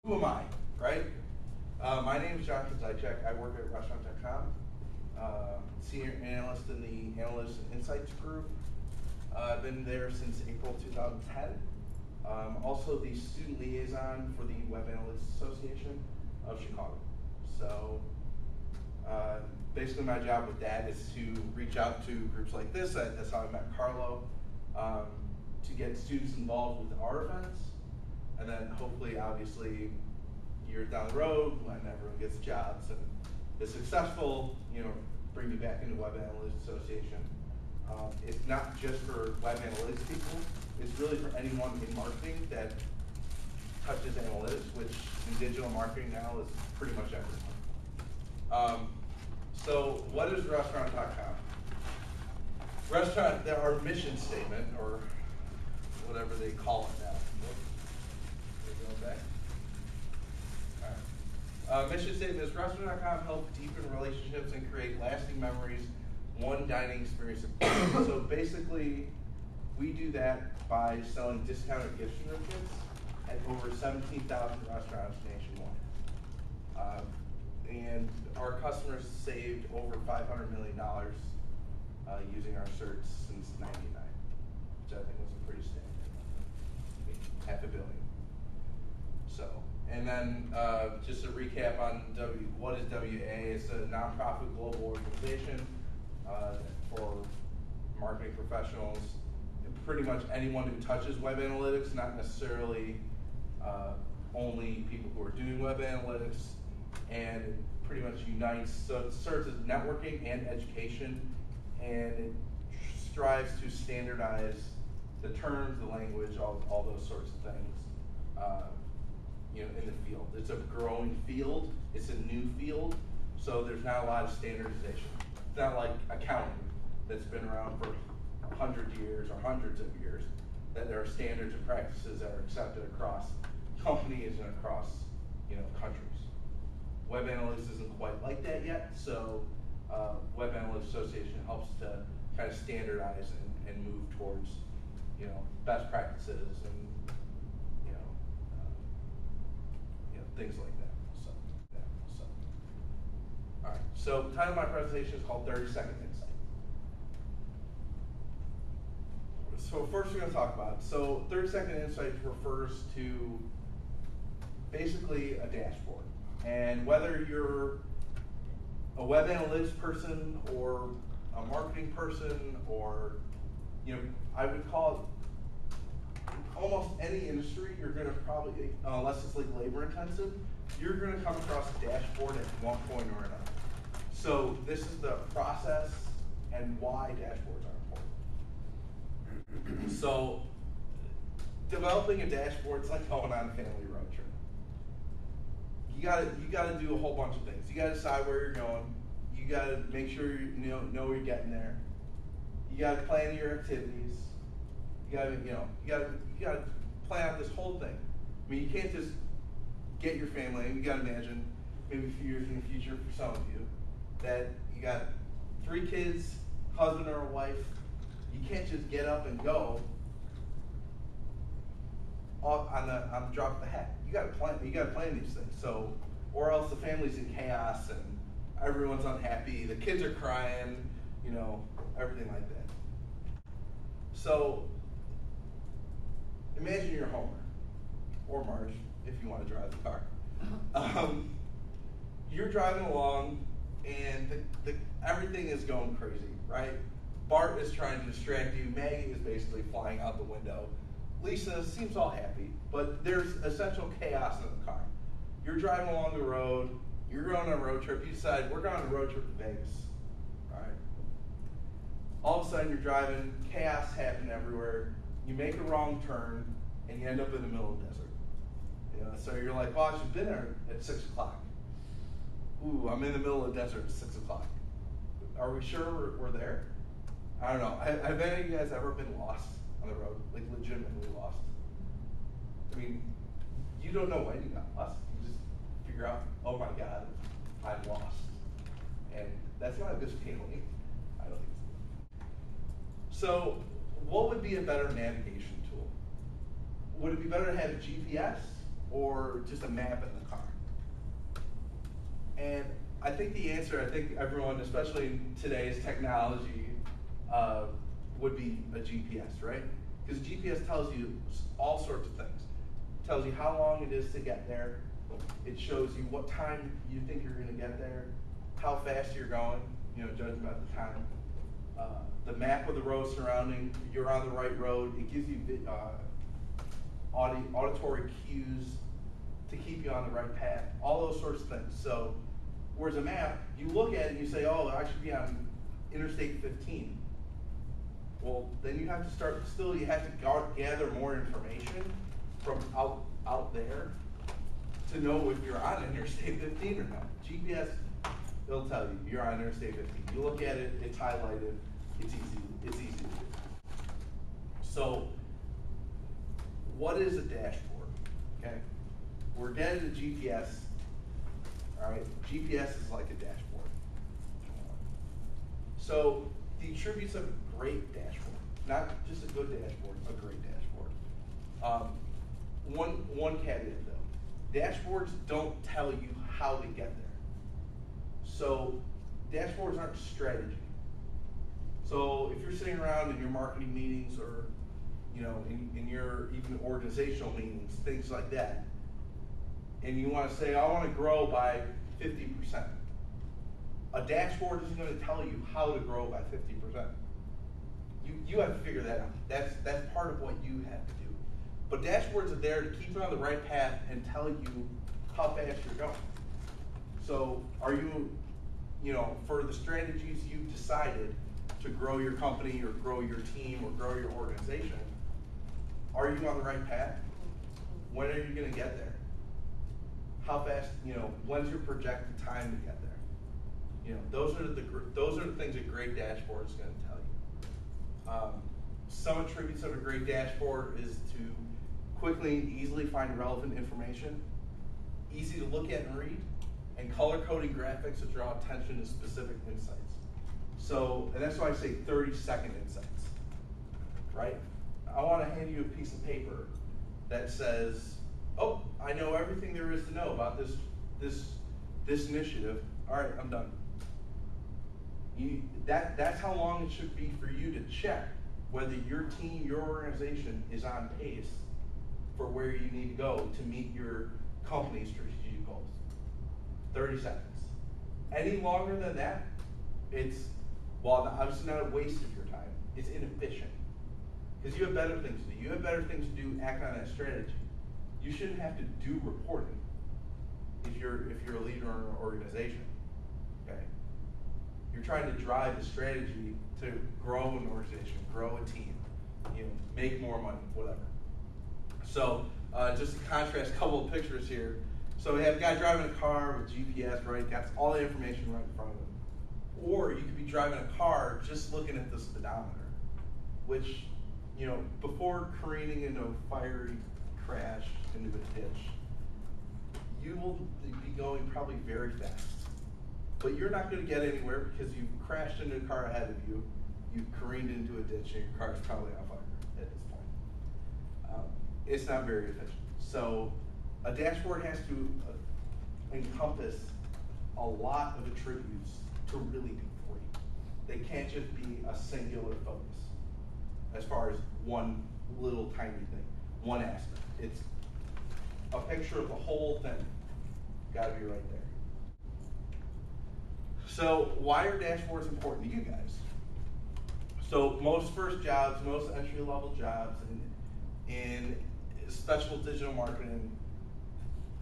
Who am I, right? My name is Zajicek. I work at restaurant.com, senior analyst in the Analytics and Insights group. I've been there since April 2010. Also the student liaison for the Web Analytics Association of Chicago. So basically my job with that is to reach out to groups like this. That's how I met Carlo, to get students involved with our events. And then hopefully, obviously, years down the road, when everyone gets jobs and is successful, bring me back into Web Analytics Association. It's not just for web analytics people, it's really for anyone in marketing that touches analytics, which in digital marketing now is pretty much everyone. So what is restaurant.com? Our mission statement, or whatever they call it now. Back. All right. Mission statement is restaurant.com helps deepen relationships and create lasting memories, one dining experience. So basically, we do that by selling discounted gift certificates at over 17,000 restaurants nationwide. And our customers saved over $500 million using our certs since '99, which I think was a pretty standard. $500 million. So, and then just a recap on what is WA? It's a nonprofit global organization for marketing professionals, and pretty much anyone who touches web analytics, not necessarily only people who are doing web analytics, and it pretty much unites, so it serves as networking and education, and it strives to standardize the terms, the language, all those sorts of things. In the field. It's a growing field, it's a new field, so there's not a lot of standardization. It's not like accounting that's been around for 100 years or hundreds of years, that there are standards and practices that are accepted across companies and across countries. Web analytics isn't quite like that yet, so Web Analytics Association helps to kind of standardize and move towards best practices and things like that. All right. So the title of my presentation is called 30-Second Insight. So first we're going to talk about, 30-Second Insight refers to basically a dashboard. And whether you're a web analytics person or a marketing person, or I would call it almost any industry, you're going to probably, unless it's like labor intensive, you're going to come across a dashboard at one point or another. So this is the process and why dashboards are important. So developing a dashboard is like going on a family road trip. You got to do a whole bunch of things. You got to decide where you're going. You got to make sure you know you're getting there. You got to plan your activities. You gotta plan out this whole thing. I mean, you can't just get your family. You gotta imagine maybe a few years in the future for some of you that you got 3 kids, husband or a wife. You can't just get up and go on the drop of the hat. You gotta plan. You gotta plan these things. So, or else the family's in chaos and everyone's unhappy. The kids are crying. Everything like that. So. Imagine you're Homer, or Marge, if you want to drive the car. You're driving along, and everything is going crazy, right? Bart is trying to distract you. Maggie is basically flying out the window. Lisa seems all happy, but there's essential chaos in the car. You're driving along the road. You're going on a road trip. You decide, we're going on a road trip to Vegas, all right? All of a sudden, you're driving. Chaos happening everywhere. You make a wrong turn, and you end up in the middle of the desert. So you're like, well, I should have been there at 6 o'clock. Ooh, I'm in the middle of the desert at 6 o'clock. Are we sure we're there? I don't know. Have any of you guys ever been lost on the road? Like, legitimately lost? I mean, you don't know when you got lost. You just figure out, oh my God, I'm lost. And that's not a good feeling. I don't think so. So, what would be a better navigation tool? Would it be better to have a GPS or just a map in the car? And I think the answer, I think everyone, especially in today's technology, would be a GPS, right? Because GPS tells you all sorts of things. It tells you how long it is to get there. It shows you what time you think you're going to get there, how fast you're going, judging by the time. The map of the road surrounding, you're on the right road. It gives you auditory cues to keep you on the right path, all those sorts of things. So, whereas a map, you look at it and you say, oh, I should be on Interstate 15. Well, then you have to you have to gather more information from out there to know if you're on Interstate 15 or not. GPS, it'll tell you you're on Interstate 15. You look at it, it's highlighted, it's easy to do. So, what is a dashboard? Okay, we're getting a GPS. All right, GPS is like a dashboard. So, the attributes of a great dashboard, not just a good dashboard, a great dashboard. One caveat though, dashboards don't tell you how to get there. So dashboards aren't strategy. So if you're sitting around in your marketing meetings or in your even organizational meetings, things like that, and you want to say, I want to grow by 50%. A dashboard isn't going to tell you how to grow by 50%. You have to figure that out. That's part of what you have to do. But dashboards are there to keep you on the right path and tell you how fast you're going. So are you, for the strategies you've decided to grow your company or grow your team or grow your organization, are you on the right path? When are you going to get there? How fast, when's your projected time to get there? Those are the things a great dashboard is going to tell you. Some attributes of a great dashboard is to quickly and easily find relevant information, easy to look at and read, and color-coding graphics to draw attention to specific insights. So, and that's why I say 30-second insights, right? I want to hand you a piece of paper that says, oh, I know everything there is to know about this initiative. All right, I'm done. That's how long it should be for you to check whether your team, your organization is on pace for where you need to go to meet your company's strategic goals. 30 seconds. Any longer than that, it's, well, obviously not a waste of your time, it's inefficient. Because you have better things to do. You have better things to do, act on that strategy. You shouldn't have to do reporting if you're a leader in an organization. Okay? You're trying to drive a strategy to grow an organization, grow a team, make more money, whatever. So just to contrast a couple of pictures here. So we have a guy driving a car with GPS, right? Got all the information right in front of him. Or you could be driving a car just looking at the speedometer, which, before careening into a fiery crash into a ditch, you will be going probably very fast. But you're not going to get anywhere because you've crashed into a car ahead of you, you've careened into a ditch, and your car's probably on fire at this point. It's not very efficient. So a dashboard has to encompass a lot of attributes to really be free. They can't just be a singular focus as far as one little tiny thing, one aspect. It's a picture of the whole thing. Got to be right there. So why are dashboards important to you guys? So most first jobs, most entry-level jobs in special digital marketing,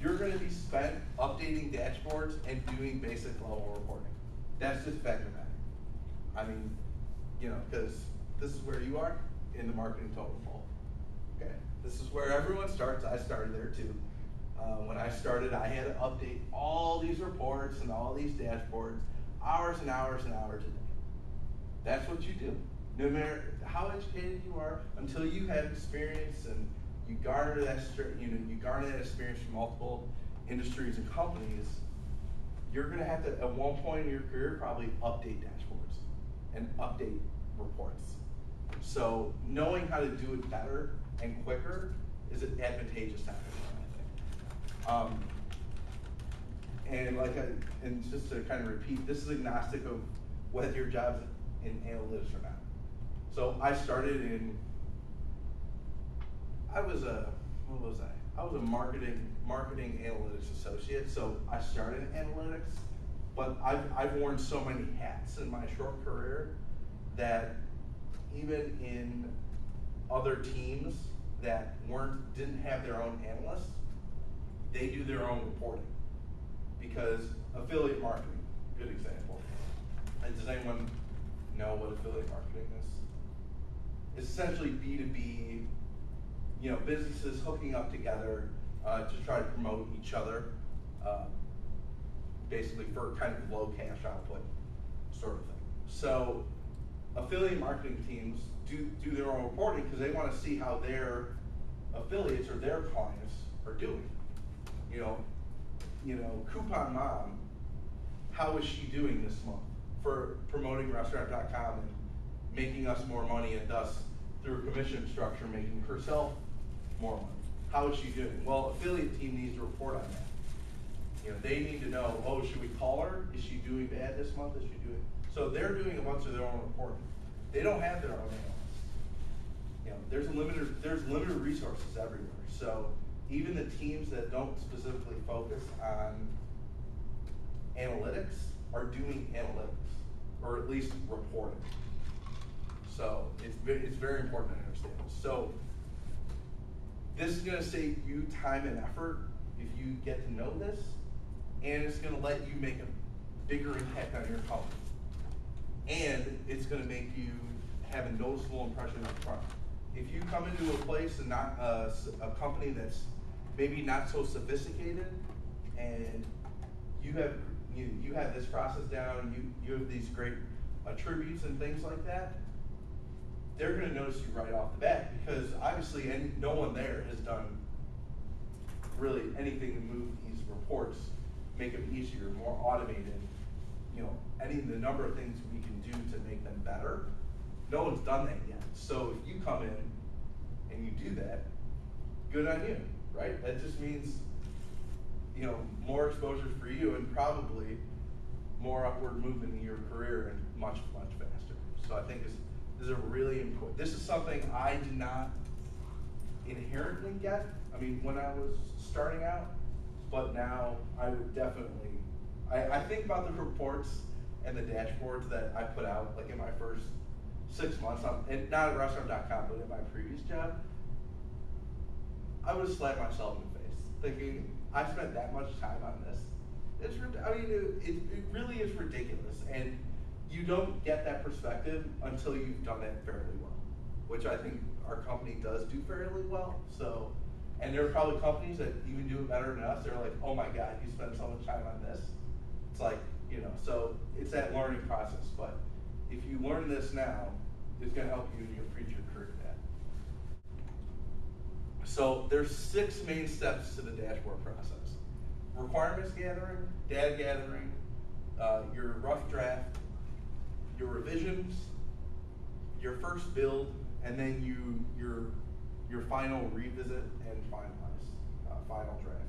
you're going to be spent updating dashboards and doing basic level reporting. That's just a fact of the matter. I mean, because this is where you are in the marketing totem pole. Okay, this is where everyone starts. I started there too. When I started, I had to update all these reports and all these dashboards, hours and hours and hours a day. That's what you do. No matter how educated you are, until you have experience and you garner that, experience from multiple industries and companies, you're going to have to, at one point in your career, probably update dashboards and update reports. So knowing how to do it better and quicker is an advantageous to everyone, I think. Um, and just to kind of repeat, this is agnostic of whether your job's in analytics or not. So I started I was a marketing analytics associate. So I started in analytics, but I've worn so many hats in my short career that even in other teams that didn't have their own analysts, they do their own reporting. Because affiliate marketing, good example. And does anyone know what affiliate marketing is? It's essentially B2B, businesses hooking up together to try to promote each other, basically for kind of low cash output sort of thing. So affiliate marketing teams do their own reporting because they want to see how their affiliates or their clients are doing. Coupon Mom, how is she doing this month for promoting restaurant.com and making us more money, and thus through a commission structure making herself more money? How is she doing? Well, affiliate team needs to report on that. They need to know, should we call her? Is she doing bad this month? Is she doing? So they're doing a bunch of their own reporting. They don't have their own analysts. There's limited resources everywhere. So even the teams that don't specifically focus on analytics are doing analytics, or at least reporting. So it's very important to understand. So this is going to save you time and effort if you get to know this, and it's going to let you make a bigger impact on your company. And it's going to make you have a noticeable impression up front. If you come into a place and not a company that's maybe not so sophisticated, and you have this process down, you have these great attributes and things like that, they're going to notice you right off the bat, because obviously no one there has done really anything to move these reports, make them easier, more automated. The number of things we can do to make them better. No one's done that yet. So if you come in and you do that, good on you, right? That just means, more exposure for you, and probably more upward movement in your career, and much, much faster. So I think this is a really important, this is something I did not inherently get, when I was starting out, but now I would definitely, I think about the reports and the dashboards that I put out, like in my first 6 months, and not at restaurant.com, but in my previous job, I would slap myself in the face, thinking, I spent that much time on this. It really is ridiculous, and you don't get that perspective until you've done it fairly well, which I think our company does do fairly well. So, and there are probably companies that even do it better than us. They're like, oh my God, you spend so much time on this. It's like, so it's that learning process. But if you learn this now, it's going to help you in your future career path. So there's 6 main steps to the dashboard process: requirements gathering, data gathering, your rough draft, your revisions, your first build, and then your final revisit and finalize, final draft.